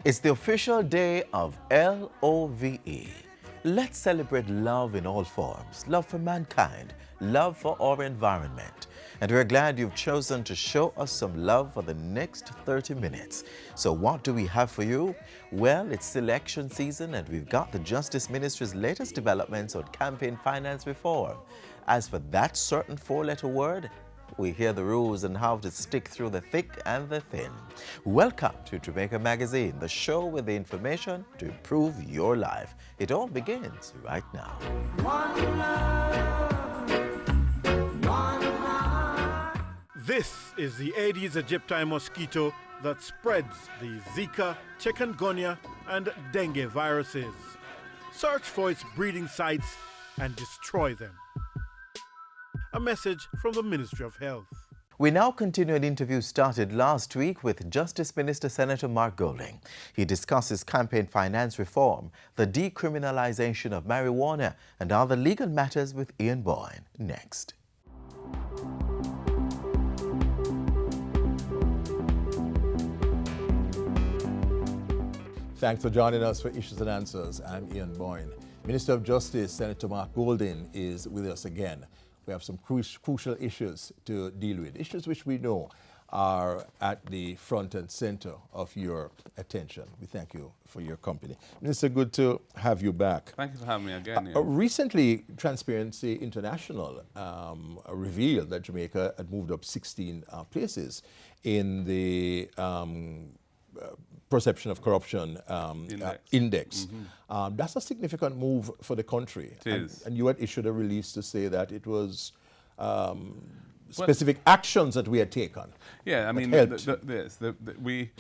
It's the official day of LOVE. Let's celebrate love in all forms, love for mankind, love for our environment. And we're glad you've chosen to show us some love for the next 30 minutes. So what do we have for you? Well, it's election season and we've got the Justice Ministry's latest developments on campaign finance reform. As for that certain four-letter word, we hear the rules and how to stick through the thick and the thin. Welcome to Jamaica Magazine, the show with the information to improve your life. It all begins right now. One love, one heart. This is the Aedes aegypti mosquito that spreads the Zika, chikungunya, and dengue viruses. Search for its breeding sites and destroy them. A message from the Ministry of Health. We now continue an interview started last week with Justice Minister Senator Mark Golding. He discusses campaign finance reform, the decriminalization of marijuana, and other legal matters with Ian Boyne. Next. Thanks for joining us for Issues and Answers. I'm Ian Boyne. Minister of Justice Senator Mark Golding is with us again. We have some crucial issues to deal with, issues which we know are at the front and center of your attention. We thank you for your company. Minister, good to have you back. Thank you for having me again. Recently, Transparency International revealed that Jamaica had moved up 16 places in the perception of corruption index. Mm-hmm. That's a significant move for the country. It is. And you had issued a release to say that it was specific actions that we had taken. Yeah, I mean, we,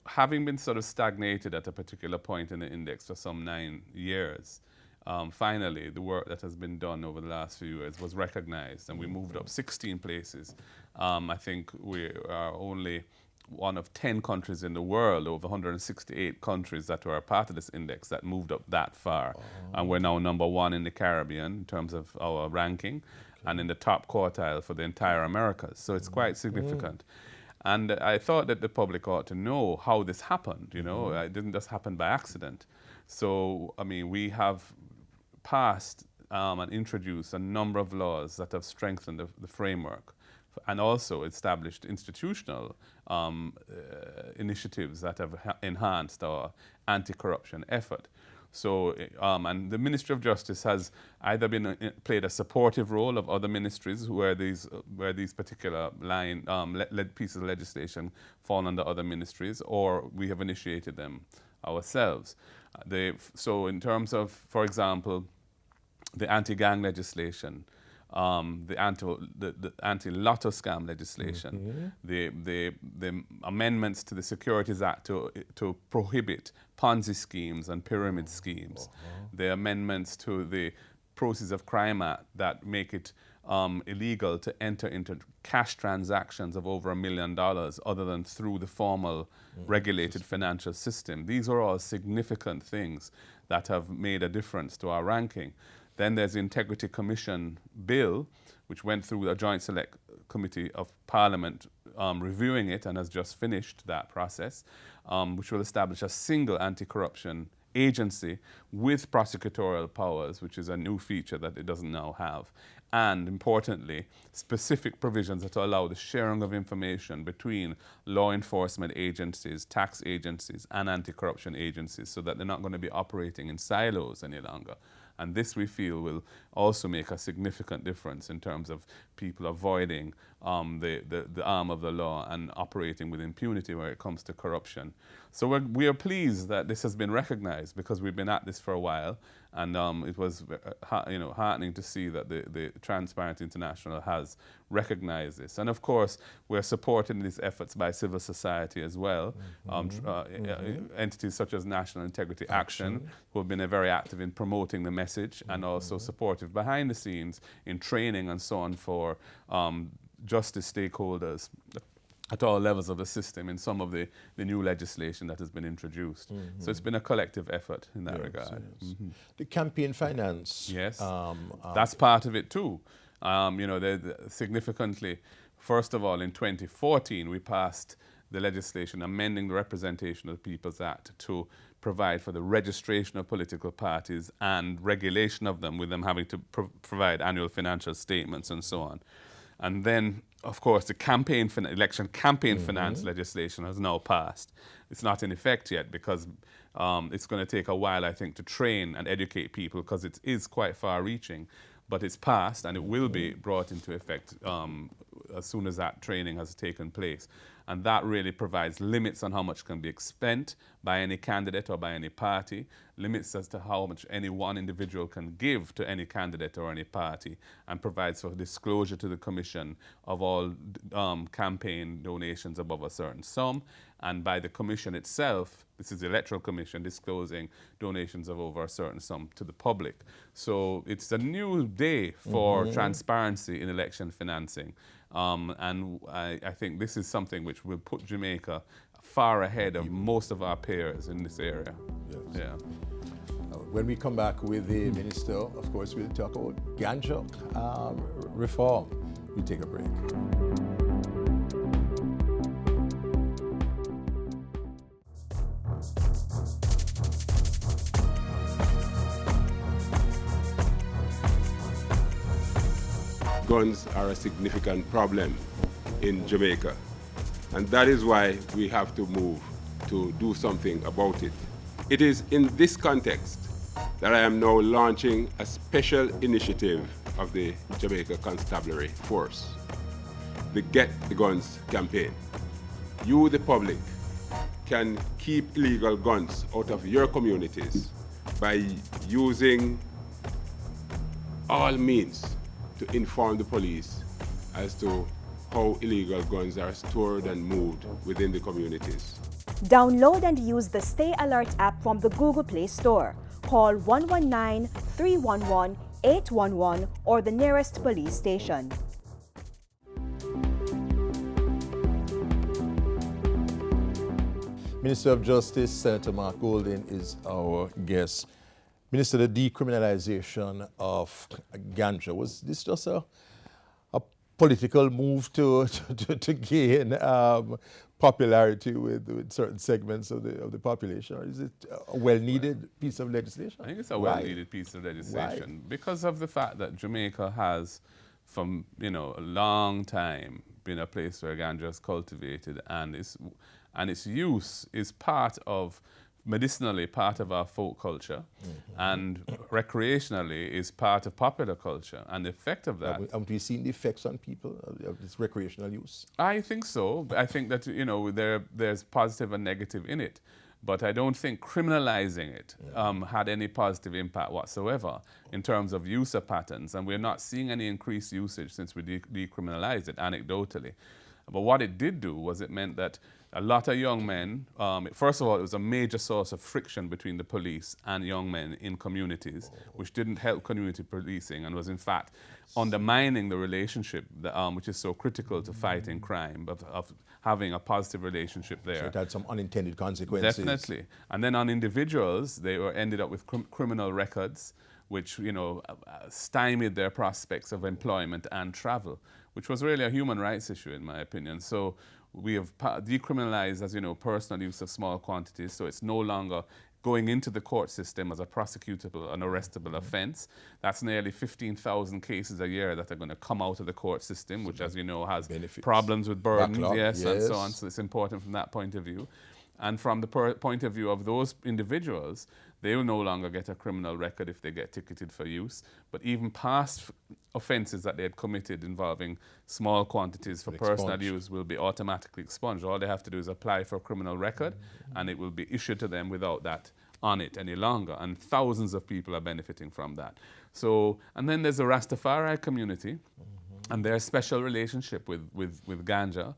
having been sort of stagnated at a particular point in the index for some 9 years, finally, the work that has been done over the last few years was recognized, and we moved up 16 places. I think we are only one of 10 countries in the world, over 168 countries that were a part of this index that moved up that far. Oh. And we're now number 1 in the Caribbean in terms of our ranking, and in the top quartile for the entire Americas. So it's quite significant. And I thought that the public ought to know how this happened, you know. It didn't just happen by accident. So, I mean, we have passed and introduced a number of laws that have strengthened the framework, and also established institutional initiatives that have enhanced our anti-corruption effort. So, and the Ministry of Justice has either played a supportive role of other ministries where these particular pieces of legislation fall under other ministries, or we have initiated them ourselves. So, in terms of, for example, the anti-gang legislation, the anti-lotto scam legislation, the amendments to the Securities Act to prohibit Ponzi schemes and pyramid schemes, the amendments to the Proceeds of Crime Act that make it illegal to enter into cash transactions of over $1 million other than through the formal regulated financial system. These are all significant things that have made a difference to our ranking. Then there's the Integrity Commission bill, which went through a Joint Select Committee of Parliament reviewing it and has just finished that process, which will establish a single anti-corruption agency with prosecutorial powers, which is a new feature that it doesn't now have. And importantly, specific provisions that allow the sharing of information between law enforcement agencies, tax agencies, and anti-corruption agencies, so that they're not going to be operating in silos any longer. And this, we feel, will also make a significant difference in terms of people avoiding the arm of the law and operating with impunity where it comes to corruption. So we are pleased that this has been recognized, because we've been at this for a while, and it was heartening to see that the Transparency International has recognized this. And of course, we're supporting these efforts by civil society as well. Entities such as National Integrity Action, who have been very active in promoting the message, and also supportive behind the scenes in training and so on for justice stakeholders at all levels of the system in some of the new legislation that has been introduced. So it's been a collective effort in that regard. Yes. The campaign finance. Yes, that's part of it too. Significantly, first of all, in 2014, we passed the legislation amending the Representation of the People's Act to provide for the registration of political parties and regulation of them, with them having to provide annual financial statements and so on. And then, of course, the election campaign finance legislation has now passed. It's not in effect yet because it's going to take a while, I think, to train and educate people because it is quite far-reaching. But it's passed and it will be brought into effect as soon as that training has taken place. And that really provides limits on how much can be spent by any candidate or by any party, limits as to how much any one individual can give to any candidate or any party, and provides for disclosure to the Commission of all campaign donations above a certain sum, and by the Commission itself, this is the Electoral Commission, disclosing donations of over a certain sum to the public. So it's a new day for transparency in election financing. And I think this is something which will put Jamaica far ahead of most of our peers in this area. Yes. Yeah. When we come back with the minister, of course, we'll talk about ganja reform. We take a break. Guns are a significant problem in Jamaica, and that is why we have to move to do something about it. It is in this context that I am now launching a special initiative of the Jamaica Constabulary Force, the Get the Guns campaign. You, the public, can keep illegal guns out of your communities by using all means to inform the police as to how illegal guns are stored and moved within the communities. Download and use the Stay Alert app from the Google Play Store. Call 119-311-811 or the nearest police station. Minister of Justice, Senator Mark Golding, is our guest. Minister, the decriminalization of ganja, was this just a political move to gain popularity with certain segments of the population, or is it a well-needed piece of legislation? I think it's a well-needed piece of legislation because of the fact that Jamaica has, from a long time, been a place where ganja is cultivated, and its use is medicinally part of our folk culture, and recreationally is part of popular culture. And the effect of that... Have we seen the effects on people of this recreational use? I think so. I think that, there's positive and negative in it. But I don't think criminalizing it had any positive impact whatsoever in terms of user patterns. And we're not seeing any increased usage since we decriminalized it, anecdotally. But what it did do was it meant that a lot of young men, first of all, it was a major source of friction between the police and young men in communities, which didn't help community policing and was in fact undermining the relationship, which is so critical to fighting crime, of having a positive relationship there. So it had some unintended consequences. Definitely. And then on individuals, they ended up with criminal records, which stymied their prospects of employment and travel, which was really a human rights issue, in my opinion. So we have decriminalized, as you know, personal use of small quantities, so it's no longer going into the court system as a prosecutable and arrestable offense. That's nearly 15,000 cases a year that are going to come out of the court system, which, as you know, has problems with burdens, and so on. So it's important from that point of view. And from the point of view of those individuals, they will no longer get a criminal record if they get ticketed for use. But even past offences that they had committed involving small quantities for personal use will be automatically expunged. All they have to do is apply for a criminal record, and it will be issued to them without that on it any longer. And thousands of people are benefiting from that. So, and then there's the Rastafari community, and their special relationship with ganja,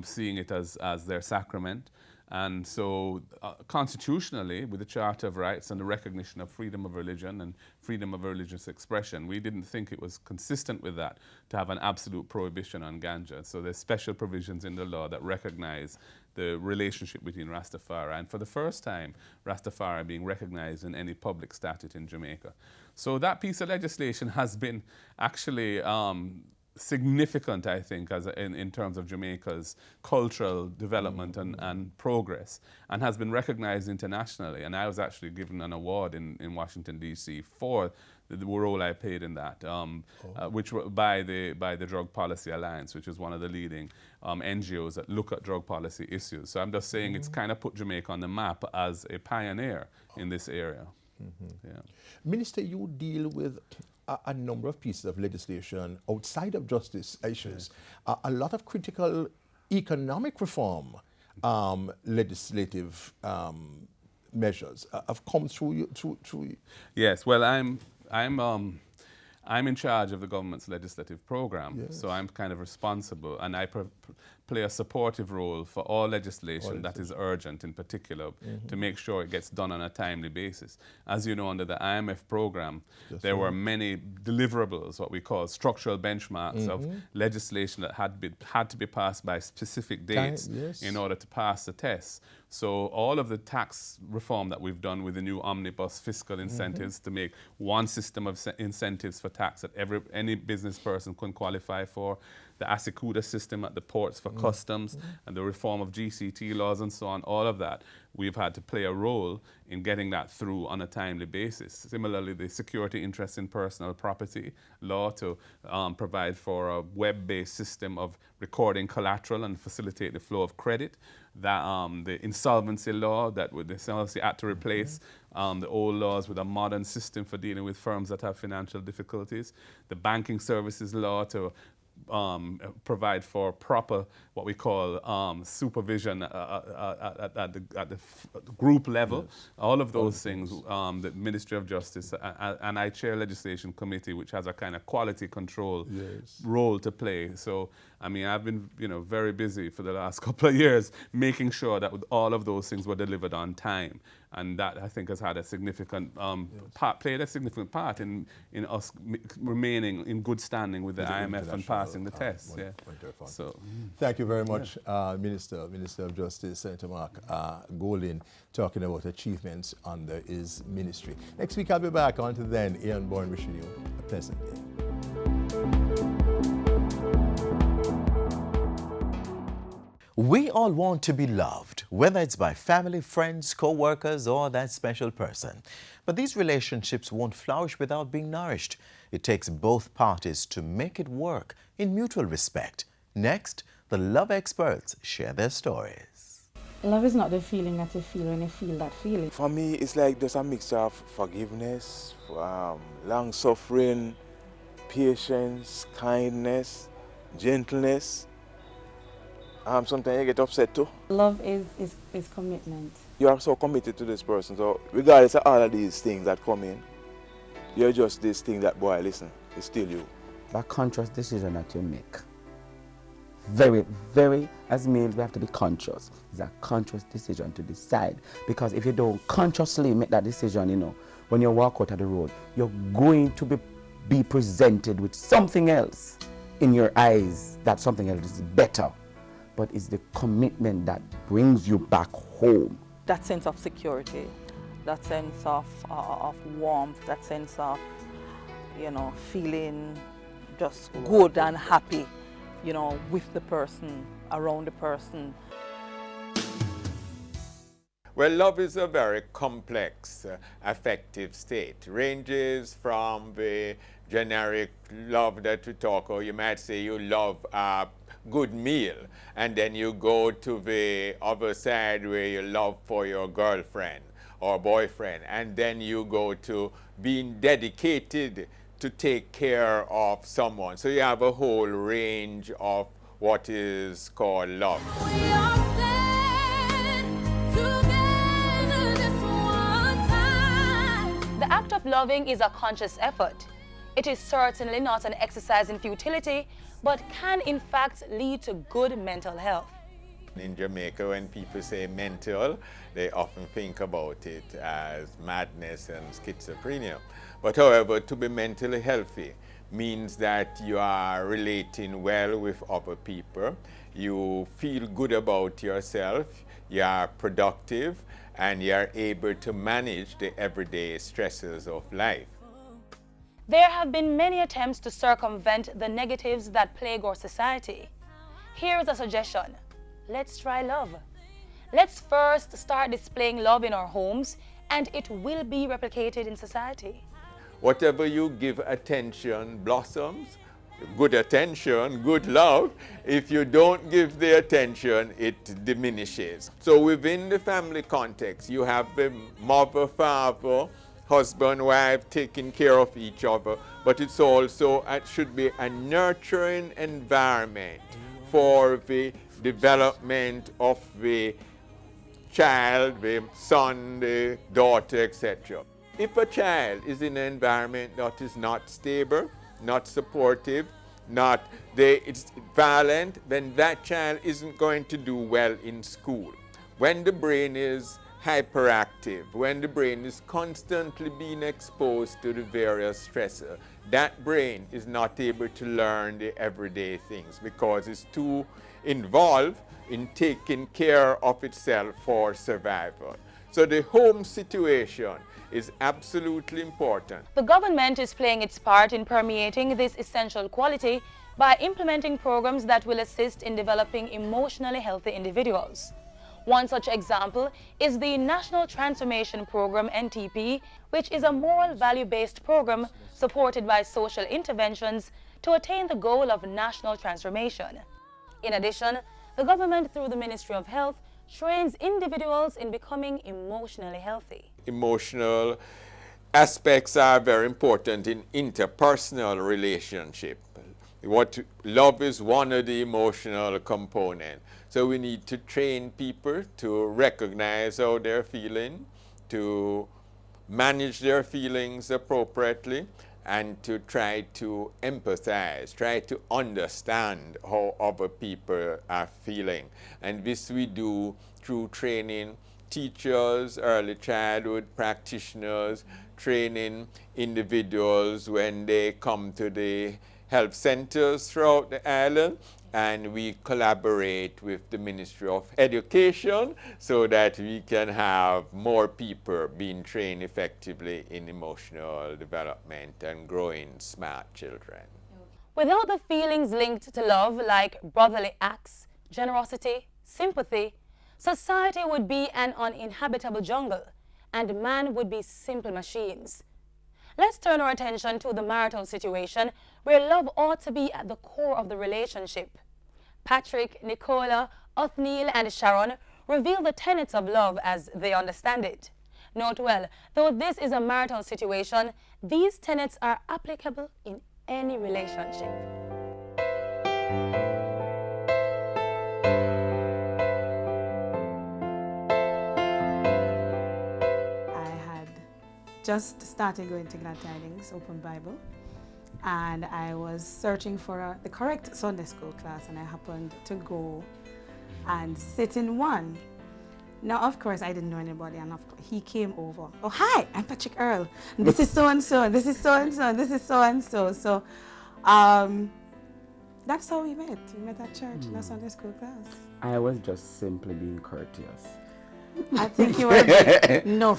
seeing it as their sacrament. And so constitutionally, with the Charter of Rights and the recognition of freedom of religion and freedom of religious expression, we didn't think it was consistent with that to have an absolute prohibition on ganja. So there's special provisions in the law that recognize the relationship between Rastafari, and for the first time, Rastafari being recognized in any public statute in Jamaica. So that piece of legislation has been actually significant, I think, in terms of Jamaica's cultural development and progress, and has been recognized internationally. And I was actually given an award in Washington, D.C. for the role I played in that, which were by the Drug Policy Alliance, which is one of the leading NGOs that look at drug policy issues. So I'm just saying it's kind of put Jamaica on the map as a pioneer in this area. Yeah. Minister, you deal with a number of pieces of legislation outside of justice issues. A lot of critical economic reform legislative measures have come through you. Through. Yes, well, I'm in charge of the government's legislative program, so I'm kind of responsible, and I play a supportive role for all legislation that is urgent in particular to make sure it gets done on a timely basis. As you know, under the IMF program, there were many deliverables, what we call structural benchmarks of legislation that had to be passed by specific dates in order to pass the test. So all of the tax reform that we've done with the new omnibus fiscal incentives to make one system of incentives for tax that any business person can qualify for, the ASICUDA system at the ports for customs, and the reform of GCT laws and so on, all of that, we've had to play a role in getting that through on a timely basis. Similarly, the security interest in personal property law to provide for a web-based system of recording collateral and facilitate the flow of credit. That the insolvency law that the Insolvency Act to replace the old laws with a modern system for dealing with firms that have financial difficulties. The banking services law to provide for proper, what we call supervision at the group level. All of those things, the Ministry of Justice, and I chair legislation committee, which has a kind of quality control role to play. So, I mean, I've been, very busy for the last couple of years making sure that all of those things were delivered on time. And that, I think, has had a significant played a significant part in us remaining in good standing with the IMF and passing the test. So, thank you very much, Minister of Justice, Senator Mark Golding, talking about achievements under his ministry. Next week, I'll be back. Until then, Ian Boyne wishing you a pleasant day. We all want to be loved, whether it's by family, friends, co-workers, or that special person. But these relationships won't flourish without being nourished. It takes both parties to make it work in mutual respect. Next, the love experts share their stories. Love is not the feeling that you feel when you feel that feeling. For me, it's like there's a mixture of forgiveness, long-suffering, patience, kindness, gentleness. Sometimes you get upset too. Love is commitment. You are so committed to this person, so regardless of all of these things that come in, you're just this thing that, boy, listen, it's still you. That conscious decision that you make. Very, very, as males, we have to be conscious. It's a conscious decision to decide. Because if you don't consciously make that decision, when you walk out of the road, you're going to be presented with something else in your eyes. That something else is better. But it's the commitment that brings you back home. That sense of security, that sense of warmth, that sense of, feeling just good and happy, with the person, around the person. Well, love is a very complex, affective state. Ranges from the generic love that we talk, or you might say you love a good meal, and then you go to the other side where you love for your girlfriend or boyfriend, and then you go to being dedicated to take care of someone. So you have a whole range of what is called love. The act of loving is a conscious effort. It is certainly not an exercise in futility, but can in fact lead to good mental health. In Jamaica, when people say mental, they often think about it as madness and schizophrenia. But however, to be mentally healthy means that you are relating well with other people, you feel good about yourself, you are productive, and you are able to manage the everyday stresses of life. There have been many attempts to circumvent the negatives that plague our society. Here is a suggestion. Let's try love. Let's first start displaying love in our homes, and it will be replicated in society. Whatever you give attention blossoms. Good attention, good love. If you don't give the attention, it diminishes. So within the family context, you have the mother, father, husband, wife taking care of each other, but it's also, it should be a nurturing environment for the development of the child, the son, the daughter, etc. If a child is in an environment that is not stable, not supportive, it's violent, then that child isn't going to do well in school. When the brain is hyperactive, when the brain is constantly being exposed to the various stressors, that brain is not able to learn the everyday things because it's too involved in taking care of itself for survival. So the home situation is absolutely important. The government is playing its part in permeating this essential quality by implementing programs that will assist in developing emotionally healthy individuals. One such example is the National Transformation Program, NTP, which is a moral value-based program supported by social interventions to attain the goal of national transformation. In addition, the government, through the Ministry of Health, trains individuals in becoming emotionally healthy. Emotional aspects are very important in interpersonal relationship. Love is one of the emotional components. So we need to train people to recognize how they're feeling, to manage their feelings appropriately, and to try to empathize, try to understand how other people are feeling. And this we do through training teachers, early childhood practitioners, training individuals when they come to the health centers throughout the island, and we collaborate with the Ministry of Education so that we can have more people being trained effectively in emotional development and growing smart children. Without the feelings linked to love, like brotherly acts, generosity, sympathy, society would be an uninhabitable jungle, and man would be simple machines. Let's turn our attention to the marital situation, where love ought to be at the core of the relationship. Patrick, Nicola, Othniel, and Sharon reveal the tenets of love as they understand it. Note well, though this is a marital situation, these tenets are applicable in any relationship. Just started going to Glad Tidings Open Bible, and I was searching for the correct Sunday school class, and I happened to go and sit in one. Now, of course, I didn't know anybody, and he came over. Oh, hi, I'm Patrick Earl. This is so-and-so, and this is so-and-so, and this is so-and-so. So that's how we met. We met at church in a Sunday school class. I was just simply being courteous. I think you were no.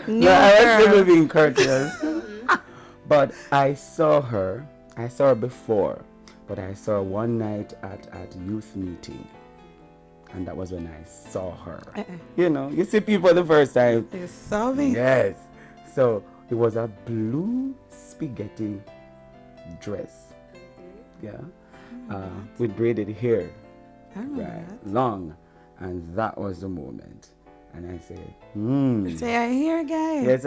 No, I was simply being courteous. But I saw her before, but I saw her one night at youth meeting. And that was when I saw her. You know, you see people the first time. You saw me? Yes. So it was a blue spaghetti dress. Yeah. With braided hair. Right. Long. And that was the moment. And I said, Say, I hear, guy. Yes,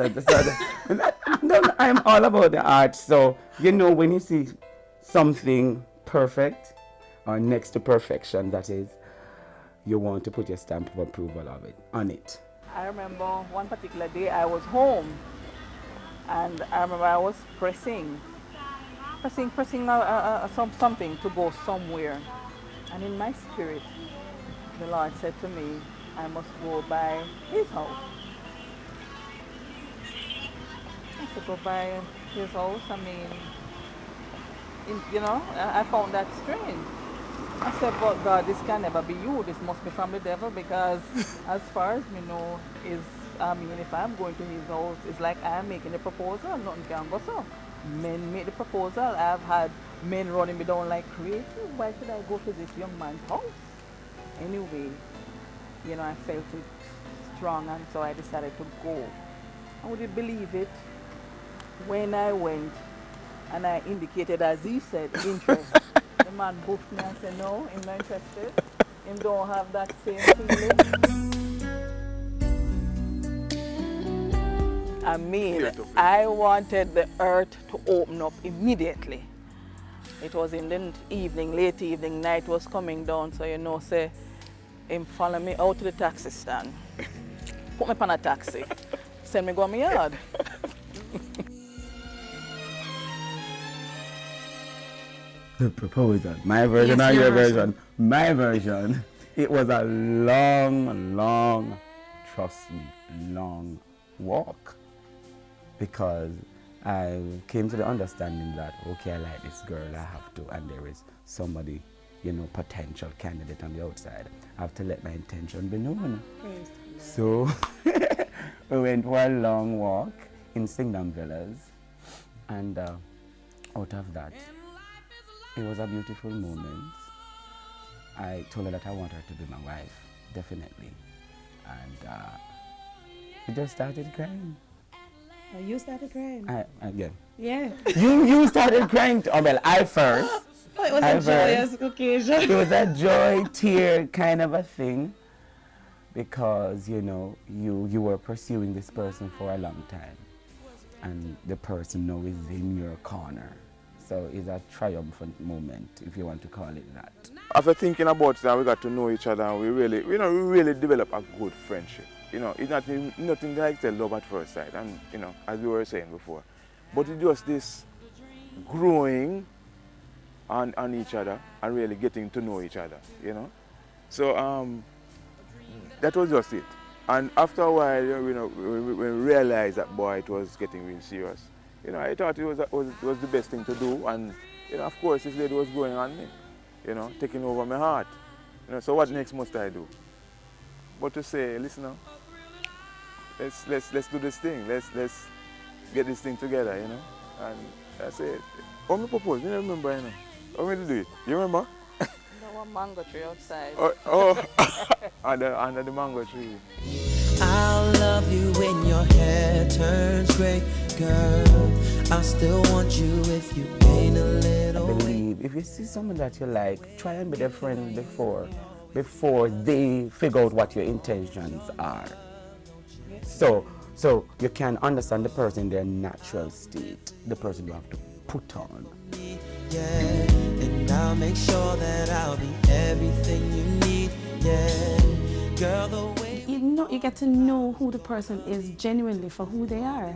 I'm all about the art. So, you know, when you see something perfect or next to perfection, that is, you want to put your stamp of approval of it on it. I remember one particular day I was home, and I remember I was pressing something to go somewhere. And in my spirit, the Lord said to me, I must go by his house. I said, go by his house? I mean, you know, I found that strange. I said, but God, this can never be you. This must be from the devil, because as far as we know, his I mean, if I'm going to his house, it's like I'm making a proposal, nothing can go so. Men make the proposal. I've had men running me down like crazy. Why should I go to this young man's house? Anyway, you know, I felt it strong, and so I decided to go. And would you believe it? When I went and I indicated, as he said, interest, the man booked me and said, no, I'm not interested. Him don't have that same feeling. I mean, I wanted the earth to open up immediately. It was in the evening, late evening, night was coming down, so you know, say, him follow me out to the taxi stand. Put me on a taxi. Send me go my yard. The proposal. My version or your version? My version. It was a long, trust me, long walk. Because I came to the understanding that, okay, I like this girl, I have to, and there is somebody, you know, potential candidate on the outside. I have to let my intention be known. So we went for a long walk in Singnam Villas, and out of that, it was a beautiful moment. I told her that I want her to be my wife, definitely. And we just started crying. Oh, you started crying? Yeah. Yeah. You started crying. Well, I first. Oh, it was a joyous occasion. It was a joy, tear kind of a thing. Because, you know, you were pursuing this person for a long time. And the person now is in your corner. So it's a triumphant moment, if you want to call it that. After thinking about that, we got to know each other, and we really developed a good friendship. You know, it's nothing like the love at first sight, and you know, as we were saying before. But it's just this growing on each other and really getting to know each other, you know. So that was just it. And after a while, you know, when we realized that, boy, it was getting really serious, you know, I thought it was the best thing to do. And, you know, of course, this lady was going on me, you know, taking over my heart. You know, so what next must I do? But to say, listen now, let's do this thing. Let's get this thing together, you know. And that's it. How me propose? You remember, you know. How me to do it? You remember? There was a mango tree outside. Under the mango tree. I'll love you when your hair turns gray, girl. I still want you if you gain a little weight. I believe if you see someone that you like, try and be their friend before they figure out what your intentions are. So you can understand the person in their natural state, the person you have to put on. Yeah, and I'll make sure that I'll be everything you need. Yeah, girl, the way you get to know who the person is genuinely for who they are.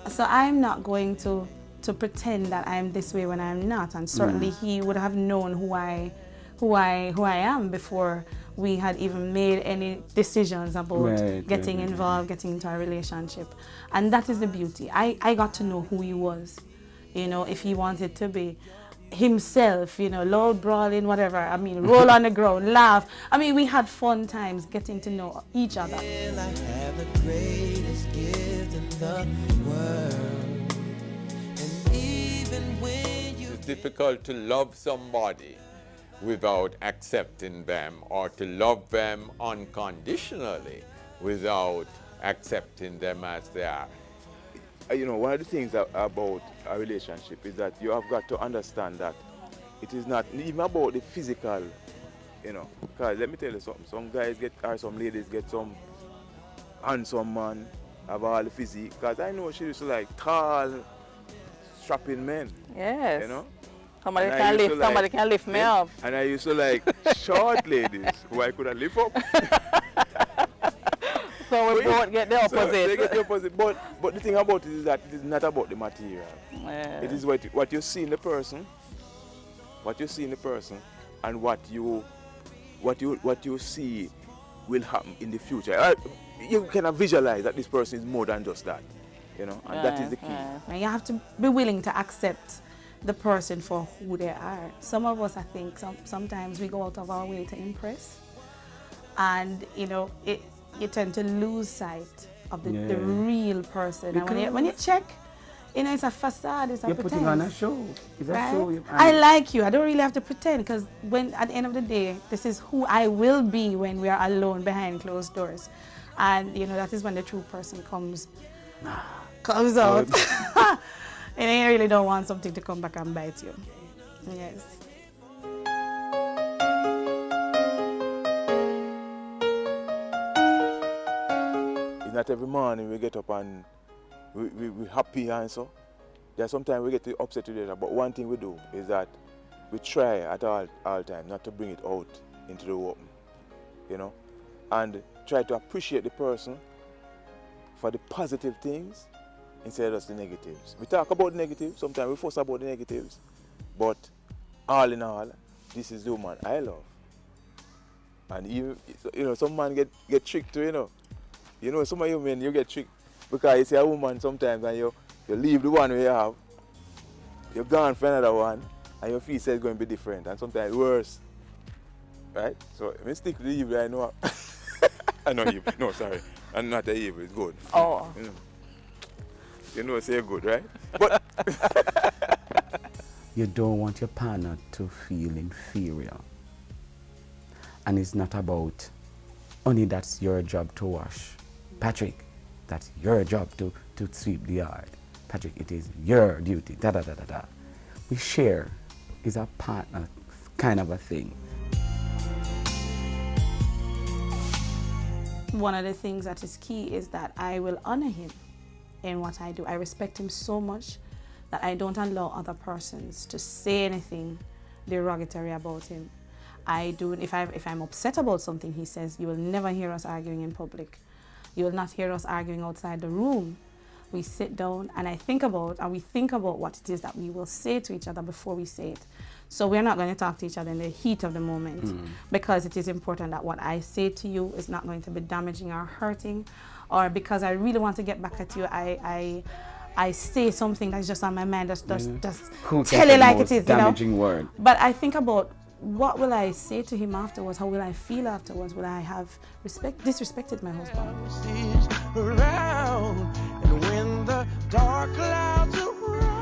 So I'm not going to pretend that I'm this way when I'm not, and certainly he would have known who I am before we had even made any decisions about getting involved, getting into a relationship. And that is the beauty. I got to know who he was. You know, if he wanted to be himself, you know, loud, brawling, whatever. I mean, roll on the ground, laugh. I mean, we had fun times getting to know each other. I have the greatest gift in the world. And even when you... It's difficult to love somebody without accepting them, or to love them unconditionally without accepting them as they are. You know, one of the things about a relationship is that you have got to understand that it is not even about the physical, you know. Because let me tell you something, some guys some ladies get some handsome man, have all the physique. Because I know she used to like tall, strapping men. Yes. You know? Somebody can lift me up. And I used to like short ladies who I couldn't lift up. So we both get the opposite. So they get the opposite. But the thing about it is that it is not about the material. Yeah. It is what you see in the person, and what you see will happen in the future. You cannot visualize that this person is more than just that, you know, and that is the key. And you have to be willing to accept the person for who they are. Some of us, I think, sometimes we go out of our way to impress, and you know, you tend to lose sight of the real person. And when you check, you know, it's a facade, it's a pretense. You're putting on a show. It's right? a show. I like you. I don't really have to pretend, because when at the end of the day, this is who I will be when we are alone behind closed doors. And, you know, that is when the true person comes out. And you really don't want something to come back and bite you. Yes. It's not every morning we get up and we happy and so. There's sometimes we get upset together, but one thing we do is that we try at all time not to bring it out into the open, you know, and try to appreciate the person for the positive things instead of just the negatives. We talk about the negatives, sometimes we fuss about the negatives, but all in all, this is the woman I love. And even, you know, some man get tricked too, you know. You know, some of you men, you get tricked because you see a woman sometimes and you leave the one you have, you're gone for another one, and your feel says it's going to be different, and sometimes worse. Right? So, I stick to the evil I know. I know evil. No, sorry. I'm not the evil, it's good. Oh. You know, say good, right? But you don't want your partner to feel inferior. And it's not about only that's your job to wash. Patrick, that's your job to sweep the yard. Patrick, it is your duty, da da da da da. We share is a partner kind of a thing. One of the things that is key is that I will honor him in what I do. I respect him so much that I don't allow other persons to say anything derogatory about him. I do, if I'm upset about something he says, you will never hear us arguing in public. You will not hear us arguing outside the room. We sit down and we think about what it is that we will say to each other before we say it. So we're not going to talk to each other in the heat of the moment, because it is important that what I say to you is not going to be damaging or hurting, or because I really want to get back at you, I say something that's just on my mind, just tell it like it is, damaging you know? word. But I think about, what will I say to him afterwards? How will I feel afterwards? Will I have disrespected my husband? Around, and when the dark clouds arise.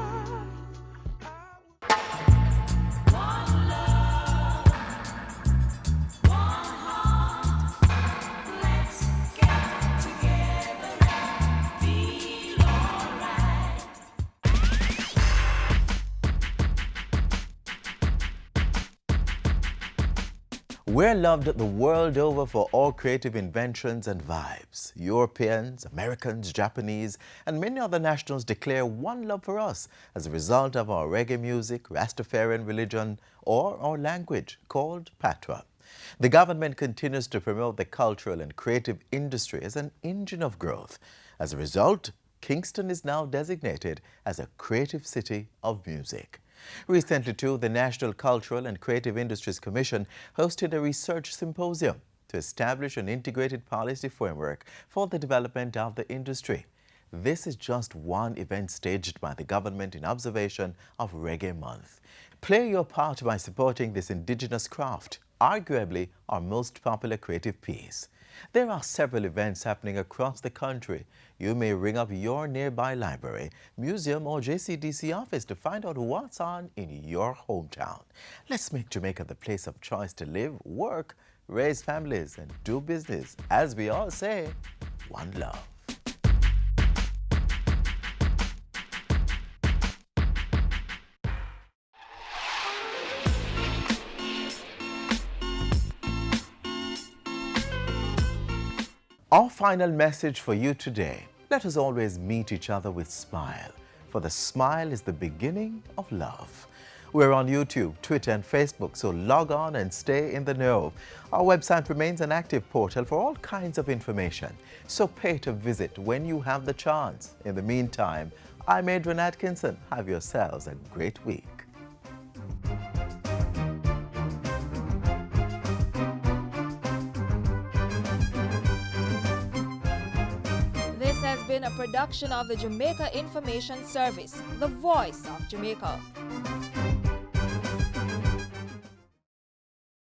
We're loved the world over for all creative inventions and vibes. Europeans, Americans, Japanese, and many other nationals declare one love for us as a result of our reggae music, Rastafarian religion, or our language called Patois. The government continues to promote the cultural and creative industry as an engine of growth. As a result, Kingston is now designated as a creative city of music. Recently, too, the National Cultural and Creative Industries Commission hosted a research symposium to establish an integrated policy framework for the development of the industry. This is just one event staged by the government in observation of Reggae Month. Play your part by supporting this indigenous craft, arguably our most popular creative piece. There are several events happening across the country. You may ring up your nearby library, museum, or JCDC office to find out what's on in your hometown. Let's make Jamaica the place of choice to live, work, raise families, and do business. As we all say, one love. Our final message for you today: let us always meet each other with smile, for the smile is the beginning of love. We're on YouTube, Twitter, and Facebook, so log on and stay in the know. Our website remains an active portal for all kinds of information, so pay to visit when you have the chance. In the meantime, I'm Adrian Atkinson. Have yourselves a great week. Been a production of the Jamaica Information Service, the voice of Jamaica.